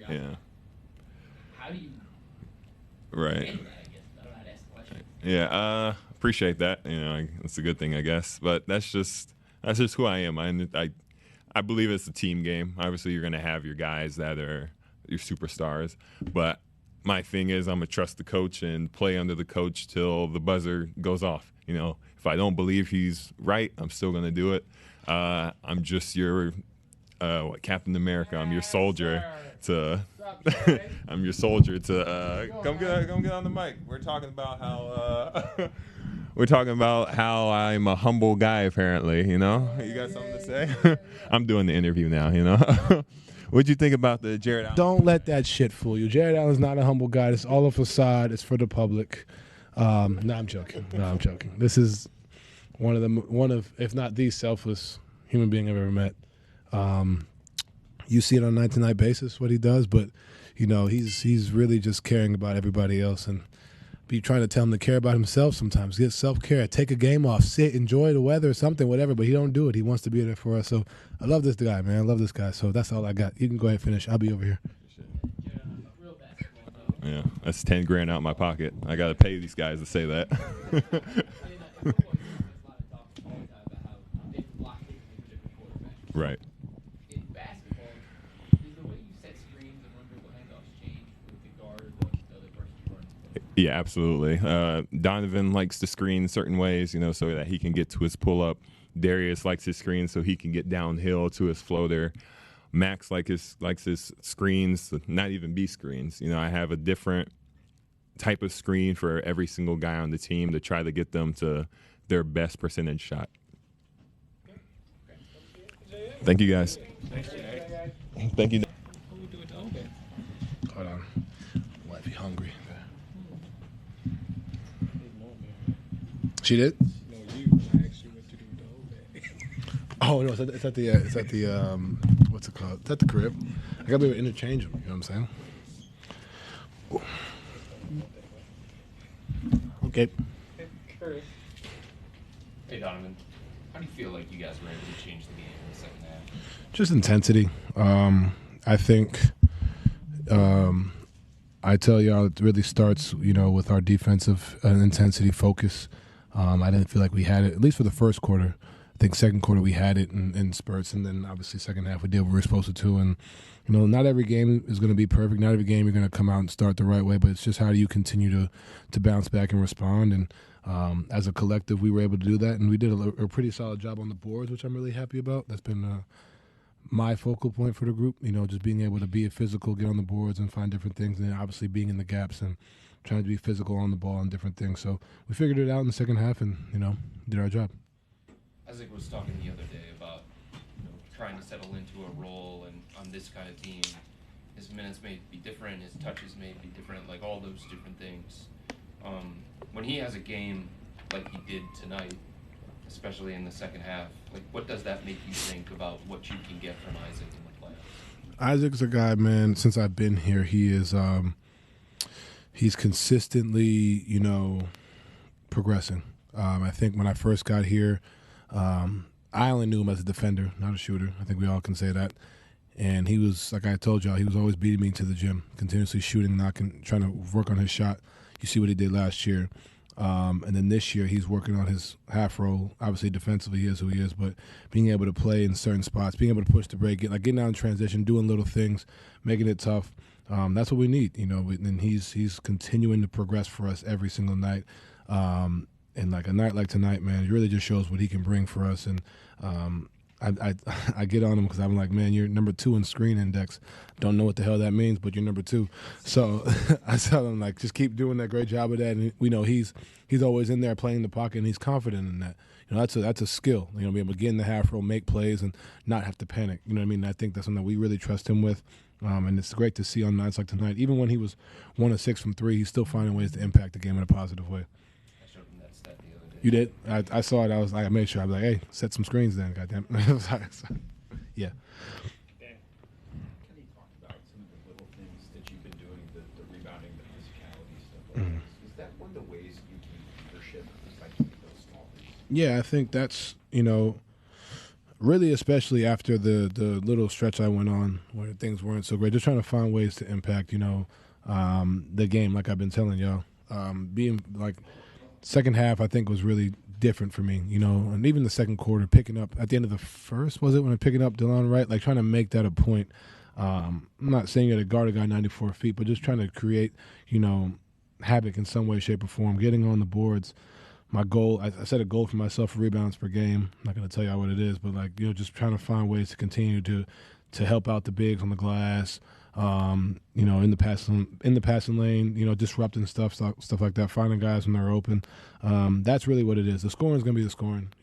Yeah. How do you Right. handle that, I guess? I don't know how to ask the question. Yeah. Appreciate that. It's a good thing, I guess. But that's just who I am. I believe it's a team game. Obviously, you're gonna have your guys that are your superstars, but my thing is I'm gonna trust the coach and play under the coach till the buzzer goes off. If I don't believe he's right, I'm still gonna do it. I'm just your Captain America. I'm your soldier to. I'm your soldier to come get on the mic. We're talking about how I'm a humble guy. Apparently, you got something to say. I'm doing the interview now. What'd you think about the Jarrett Allen? Don't let that shit fool you. Jarrett Allen's not a humble guy. It's all a facade. It's for the public. No, I'm joking. This is one of, if not the selfless human being I've ever met. You see it on a night-to-night basis what he does, but he's really just caring about everybody else and be trying to tell him to care about himself sometimes. Get self-care. Take a game off. Sit. Enjoy the weather or something, whatever. But he don't do it. He wants to be there for us. So I love this guy, man. I love this guy. So that's all I got. You can go ahead and finish. I'll be over here. Yeah, that's $10,000 out of my pocket. I got to pay these guys to say that. Right. In basketball, does the way you set screens and run dribble handoffs change with the guard or the other person you run? Yeah, absolutely. Donovan likes to screen certain ways, so that he can get to his pull-up. Darius likes his screen so he can get downhill to his floater. Max likes his screens, not even B screens. I have a different type of screen for every single guy on the team to try to get them to their best percentage shot. Thank you, guys. Thank you. Hold on. Might be hungry. She did? No, you. I actually went to do the whole bag. Oh no, it's at the what's it called? It's at the crib. I gotta be able to interchange them. You know what I'm saying? Okay. Hey, Donovan. How do you feel like you guys were able to change the game in the second half? Just intensity. I think I tell y'all it really starts, with our defensive intensity focus. I didn't feel like we had it, at least for the first quarter. I think second quarter we had it in spurts, and then obviously second half we did what we were supposed to. And not every game is going to be perfect. Not every game you're going to come out and start the right way, but it's just how do you continue to bounce back and respond. And as a collective, we were able to do that, and we did a pretty solid job on the boards, which I'm really happy about. That's been my focal point for the group. Just being able to be physical, get on the boards, and find different things, and then obviously being in the gaps and trying to be physical on the ball and different things. So we figured it out in the second half, and did our job. Isaac was talking the other day about trying to settle into a role, and on this kind of team, his minutes may be different, his touches may be different, like all those different things. When he has a game like he did tonight, especially in the second half, like what does that make you think about what you can get from Isaac in the playoffs? Isaac's a guy, man. Since I've been here, he is he's consistently, progressing. I think when I first got here, I only knew him as a defender, not a shooter. I think we all can say that. And he was, like I told y'all, he was always beating me to the gym, continuously shooting, knocking, trying to work on his shot. You see what he did last year. And then this year he's working on his half roll. Obviously defensively he is who he is, but being able to play in certain spots, being able to push the break, getting out in transition, doing little things, making it tough. That's what we need, and he's continuing to progress for us every single night. And like a night like tonight, man, it really just shows what he can bring for us. And I get on him because I'm like, man, you're number 2 in screen index. Don't know what the hell that means, but you're number 2. So I tell him, like, just keep doing that great job of that. And we know he's always in there playing the pocket, and he's confident in that. That's a skill. Be able to get in the half roll, make plays, and not have to panic. You know what I mean? I think that's something that we really trust him with. And it's great to see on nights like tonight. Even when he was 1 of 6 from 3, he's still finding ways to impact the game in a positive way. I showed him that stat the other day. You did? I saw it. I made sure. I was like, hey, set some screens then, goddamn. Yeah. Dan, can you talk about some of the little things that you've been doing, the rebounding, the physicality, stuff like this? Is that one of the ways you can leadership, is by keeping those small things? Yeah, I think that's, really, especially after the little stretch I went on where things weren't so great, just trying to find ways to impact, the game, like I've been telling y'all. Being like second half, I think was really different for me, and even the second quarter, picking up at the end of the first, was it when I picking up DeLon Wright, like trying to make that a point. I'm not saying you're to guard a guy 94 feet, but just trying to create, havoc in some way, shape, or form, getting on the boards. My goal, I set a goal for myself for rebounds per game. I'm not going to tell y'all what it is, but just trying to find ways to continue to help out the bigs on the glass, in the passing lane, disrupting stuff like that, finding guys when they're open. That's really what it is. The scoring is going to be the scoring.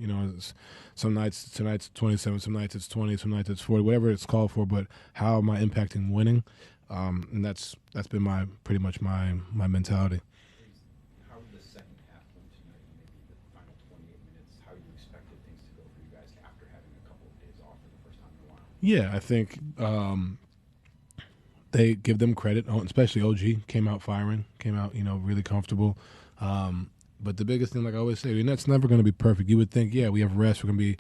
Tonight's 27, some nights it's 20, some nights it's 40, whatever it's called for. But how am I impacting winning? And that's been pretty much my mentality. How did the second half went tonight? Maybe the final 28 minutes. How you expected things to go for you guys after having a couple of days off for the first time in a while? Yeah, I think they give them credit, especially OG came out firing, really comfortable. But the biggest thing, like I always say, that's never going to be perfect. You would think, we have rest, we're going to be,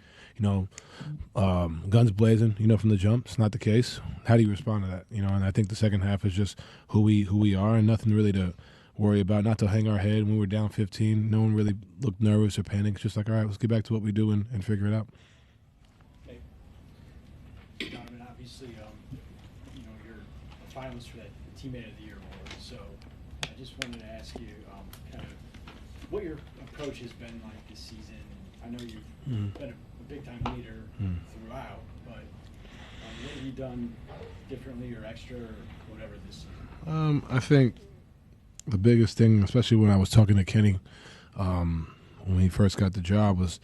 guns blazing, from the jump. It's not the case. How do you respond to that? And I think the second half is just who we are, and nothing really to worry about, not to hang our head. When we were down 15, no one really looked nervous or panicked. It's just like, all right, let's get back to what we do and figure it out. Hey, Donovan, obviously, you're a finalist for that Teammate of the Year award. So I just wanted to ask you kind of what your approach has been like this season. I know you've been a big-time leader throughout, but what have you done differently or extra or whatever this season? I think the biggest thing, especially when I was talking to Kenny when he first got the job, was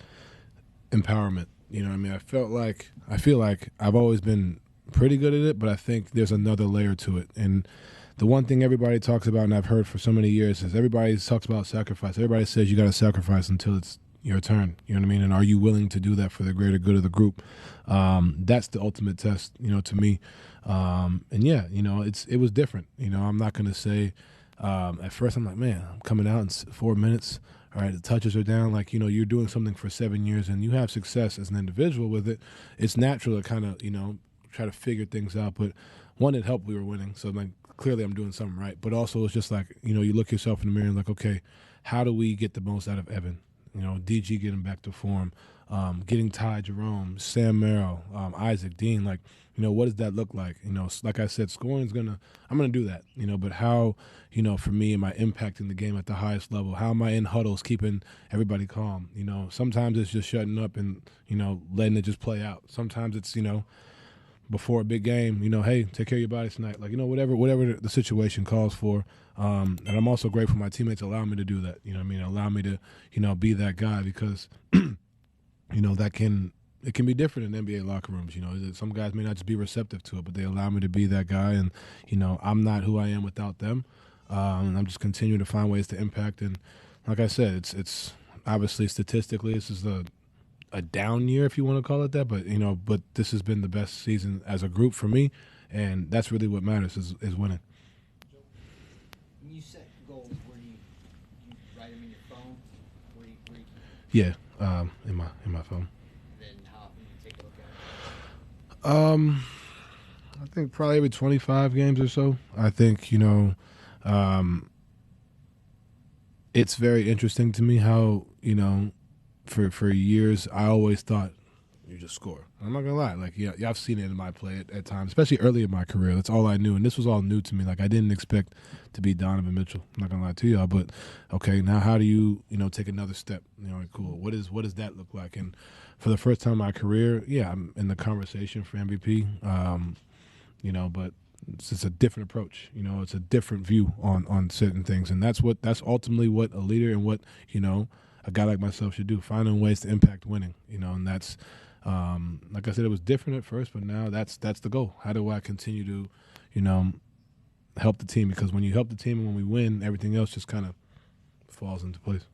empowerment. I feel like I've always been pretty good at it, but I think there's another layer to it. And the one thing everybody talks about, and I've heard for so many years, is everybody talks about sacrifice. Everybody says you got to sacrifice until it's your turn. You know what I mean? And are you willing to do that for the greater good of the group? That's the ultimate test, to me. It was different. I'm not going to say at first I'm like, man, I'm coming out in 4 minutes. All right, the touches are down. You're doing something for 7 years and you have success as an individual with it. It's natural to kind of, try to figure things out. But one, it helped we were winning. So, clearly I'm doing something right. But also it's just you look yourself in the mirror and okay, how do we get the most out of Evan? DG getting back to form, getting Ty Jerome, Sam Merrill, Isaac Dean. What does that look like? Like I said, I'm going to do that. But how, for me, am I impacting the game at the highest level? How am I in huddles, keeping everybody calm? Sometimes it's just shutting up and, letting it just play out. Sometimes it's, before a big game, hey, take care of your body tonight. Whatever the situation calls for. And I'm also grateful my teammates allow me to do that. Allow me to, be that guy because, it can be different in NBA locker rooms. Some guys may not just be receptive to it, but they allow me to be that guy. And, I'm not who I am without them. And I'm just continuing to find ways to impact. And like I said, it's obviously statistically, this is a down year, if you want to call it that, but this has been the best season as a group for me, and that's really what matters is winning. When you set goals, where do you write them in your phone? Where do you Yeah, in my phone. And then how often do you take a look at it? I think probably every 25 games or so. I think it's very interesting to me how for years I always thought you just score. I'm not gonna lie, I've seen it in my play at times, especially early in my career. That's all I knew, and this was all new to me. I didn't expect to be Donovan Mitchell. I'm not gonna lie to y'all, but okay, now how do you take another step? Cool. What does that look like? And for the first time in my career, I'm in the conversation for MVP. But it's a different approach. It's a different view on certain things, and that's ultimately what a leader and what a guy like myself should do, finding ways to impact winning, and that's, like I said, it was different at first, but now that's the goal. How do I continue to, help the team? Because when you help the team and when we win, everything else just kind of falls into place.